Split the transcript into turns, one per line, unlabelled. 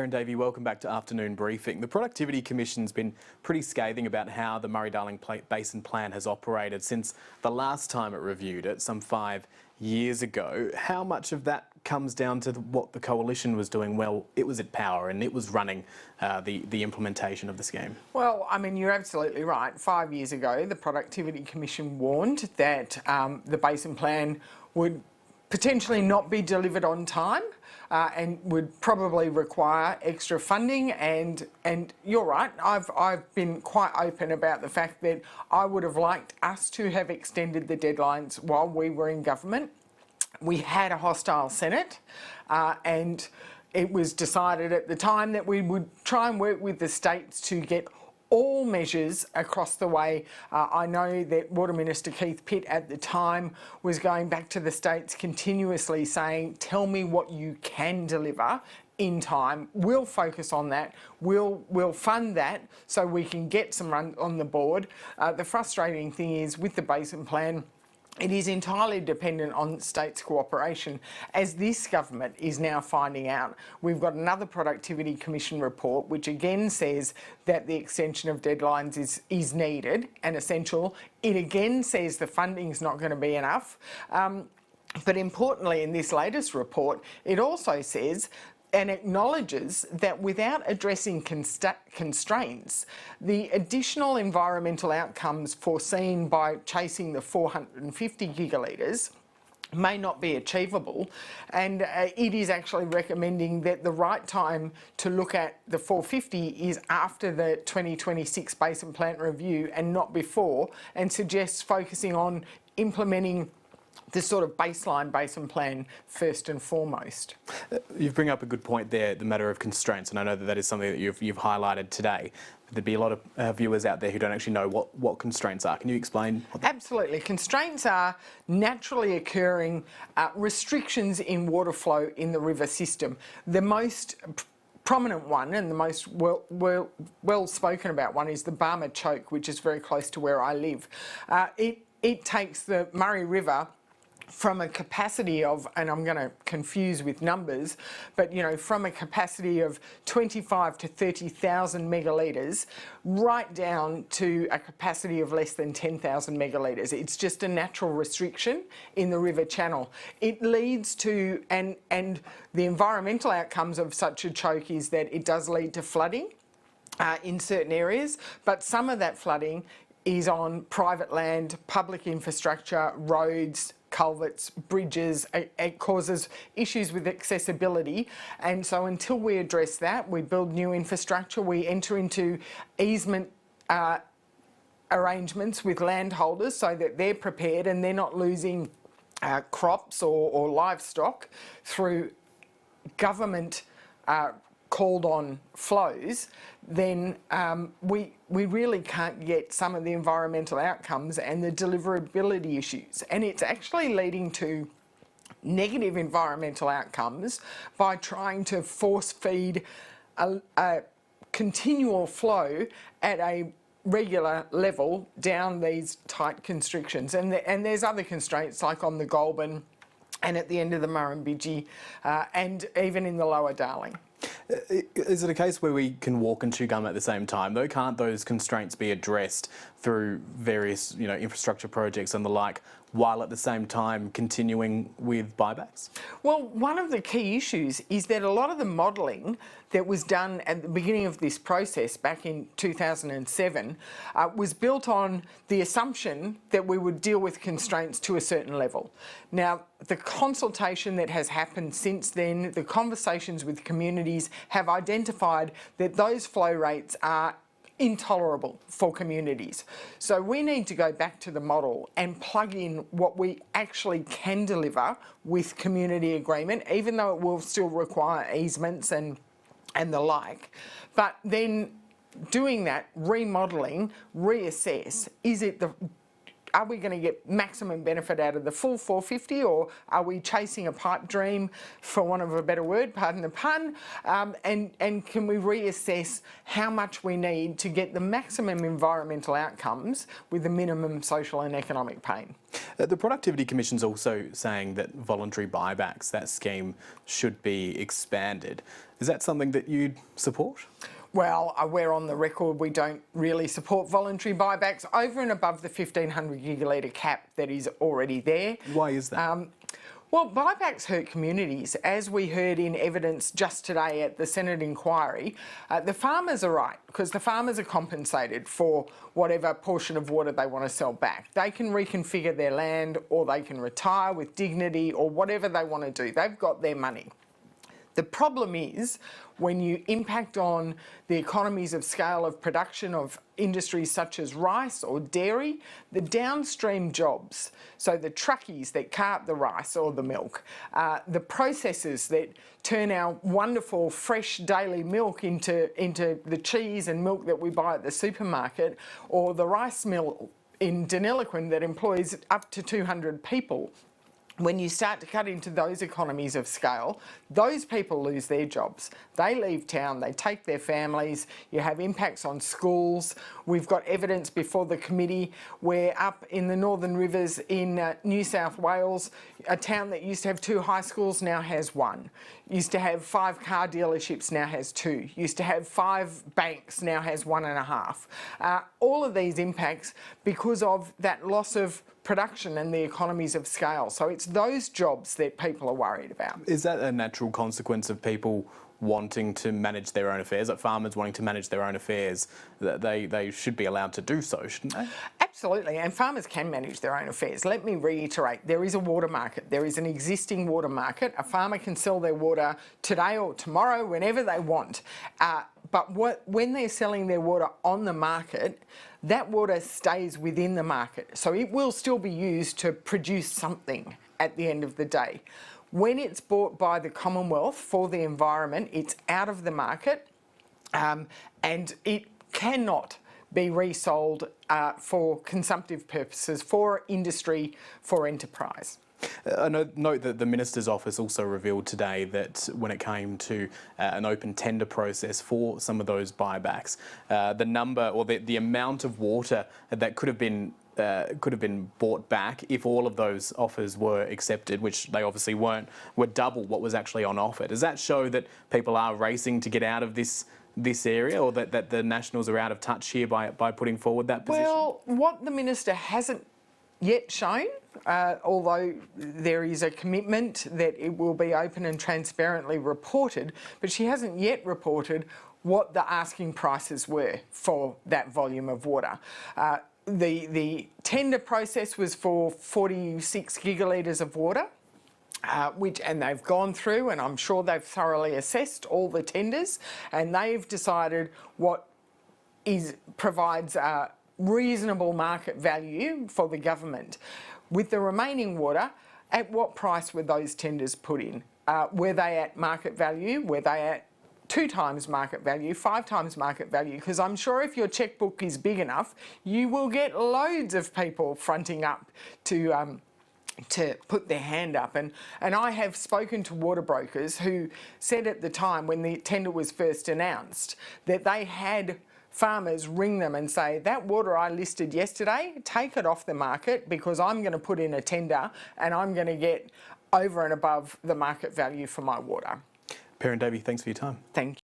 And Davey, welcome back to Afternoon Briefing. The Productivity Commission's been pretty scathing about how the Murray-Darling Basin Plan has operated since the last time it reviewed it, some 5 years ago. How much of that comes down to what the coalition was doing? Well, it was at power and it was running the implementation of the scheme.
Well, I mean, you're absolutely right. 5 years ago, the Productivity Commission warned that the Basin Plan would potentially not be delivered on time and would probably require extra funding. And you're right, I've been quite open about the fact that I would have liked us to have extended the deadlines while we were in government. We had a hostile Senate and it was decided at the time that we would try and work with the states to get all measures across the way. I know that Water Minister Keith Pitt at the time was going back to the states continuously saying, tell me what you can deliver in time. We'll focus on that. We'll fund that so we can get some run on the board. The frustrating thing is with the Basin Plan, it is entirely dependent on states' cooperation. As this government is now finding out, we've got another Productivity Commission report which again says that the extension of deadlines is needed and essential. It again says the funding is not going to be enough. But importantly, in this latest report, it also says and acknowledges that without addressing constraints, the additional environmental outcomes foreseen by chasing the 450 gigalitres may not be achievable, and it is actually recommending that the right time to look at the 450 is after the 2026 Basin Plan review and not before, and suggests focusing on implementing this sort of baseline Basin Plan first and foremost.
You bring up a good point there, the matter of constraints, and I know that is something that you've highlighted today. There'd be a lot of viewers out there who don't actually know what constraints are. Can you explain what that is?
Absolutely. Constraints are naturally occurring restrictions in water flow in the river system. The most prominent one and the most well spoken about one is the Barmah Choke, which is very close to where I live. It takes the Murray River from a capacity of, and I'm going to confuse with numbers, but you know, from a capacity of 25 to 30,000 megalitres right down to a capacity of less than 10,000 megalitres. It's just a natural restriction in the river channel. It leads to, and the environmental outcomes of such a choke is that it does lead to flooding in certain areas, but some of that flooding is on private land, public infrastructure, roads, culverts, bridges. It causes issues with accessibility, and so until we address that, we build new infrastructure, we enter into easement arrangements with landholders so that they're prepared and they're not losing crops or livestock through government called on flows, then we really can't get some of the environmental outcomes and the deliverability issues. And it's actually leading to negative environmental outcomes by trying to force feed a continual flow at a regular level down these tight constrictions. And there's other constraints like on the Goulburn and at the end of the Murrumbidgee and even in the Lower Darling.
Is it a case where we can walk and chew gum at the same time, though? Can't those constraints be addressed through various, infrastructure projects and the like, while at the same time continuing with buybacks?
Well, one of the key issues is that a lot of the modelling that was done at the beginning of this process back in 2007 was built on the assumption that we would deal with constraints to a certain level. Now, the consultation that has happened since then, the conversations with communities have identified that those flow rates are intolerable for communities. So we need to go back to the model and plug in what we actually can deliver with community agreement, even though it will still require easements and the like. But then doing that, remodelling, reassess, are we going to get maximum benefit out of the full 450, or are we chasing a pipe dream, for want of a better word, pardon the pun, and can we reassess how much we need to get the maximum environmental outcomes with the minimum social and economic pain?
The Productivity Commission's also saying that voluntary buybacks, that scheme, should be expanded. Is that something that you'd support?
Well, we're on the record, we don't really support voluntary buybacks over and above the 1,500 gigalitre cap that is already there.
Why is that?
Well, buybacks hurt communities. As we heard in evidence just today at the Senate inquiry, the farmers are right, because the farmers are compensated for whatever portion of water they want to sell back. They can reconfigure their land, or they can retire with dignity, or whatever they want to do. They've got their money. The problem is when you impact on the economies of scale of production of industries such as rice or dairy, the downstream jobs, so the truckies that cart the rice or the milk, the processors that turn our wonderful fresh daily milk into the cheese and milk that we buy at the supermarket, or the rice mill in Deniliquin that employs up to 200 people. When you start to cut into those economies of scale, those people lose their jobs. They leave town, they take their families, you have impacts on schools. We've got evidence before the committee where up in the Northern Rivers in New South Wales, a town that used to have 2 high schools now has 1. Used to have 5 car dealerships, now has 2. Used to have 5 banks, now has 1.5. All of these impacts because of that loss of production and the economies of scale. So it's those jobs that people are worried about.
Is that a natural consequence of people wanting to manage their own affairs, like farmers wanting to manage their own affairs, that they should be allowed to do so, shouldn't they?
Absolutely, and farmers can manage their own affairs. Let me reiterate, there is a water market. There is an existing water market. A farmer can sell their water today or tomorrow, whenever they want. But when they're selling their water on the market, that water stays within the market. So it will still be used to produce something at the end of the day. When it's bought by the Commonwealth for the environment, it's out of the market, and it cannot be resold for consumptive purposes, for industry, for enterprise.
I note that the Minister's office also revealed today that when it came to an open tender process for some of those buybacks, the number or the amount of water that could have been bought back if all of those offers were accepted, which they obviously weren't, were double what was actually on offer. Does that show that people are racing to get out of this area, or that the Nationals are out of touch here by putting forward that position?
Well, what the Minister hasn't yet shown, although there is a commitment that it will be open and transparently reported, but she hasn't yet reported what the asking prices were for that volume of water. The tender process was for 46 gigalitres of water, and they've gone through, and I'm sure they've thoroughly assessed all the tenders, and they've decided what provides reasonable market value for the government. With the remaining water, at what price were those tenders put in? Were they at market value? Were they at 2 times market value, 5 times market value? Because I'm sure if your checkbook is big enough, you will get loads of people fronting up to put their hand up. And I have spoken to water brokers who said at the time when the tender was first announced that they had farmers ring them and say, that water I listed yesterday, take it off the market because I'm going to put in a tender and I'm going to get over and above the market value for my water.
Perrin Davey, thanks for your time.
Thank you.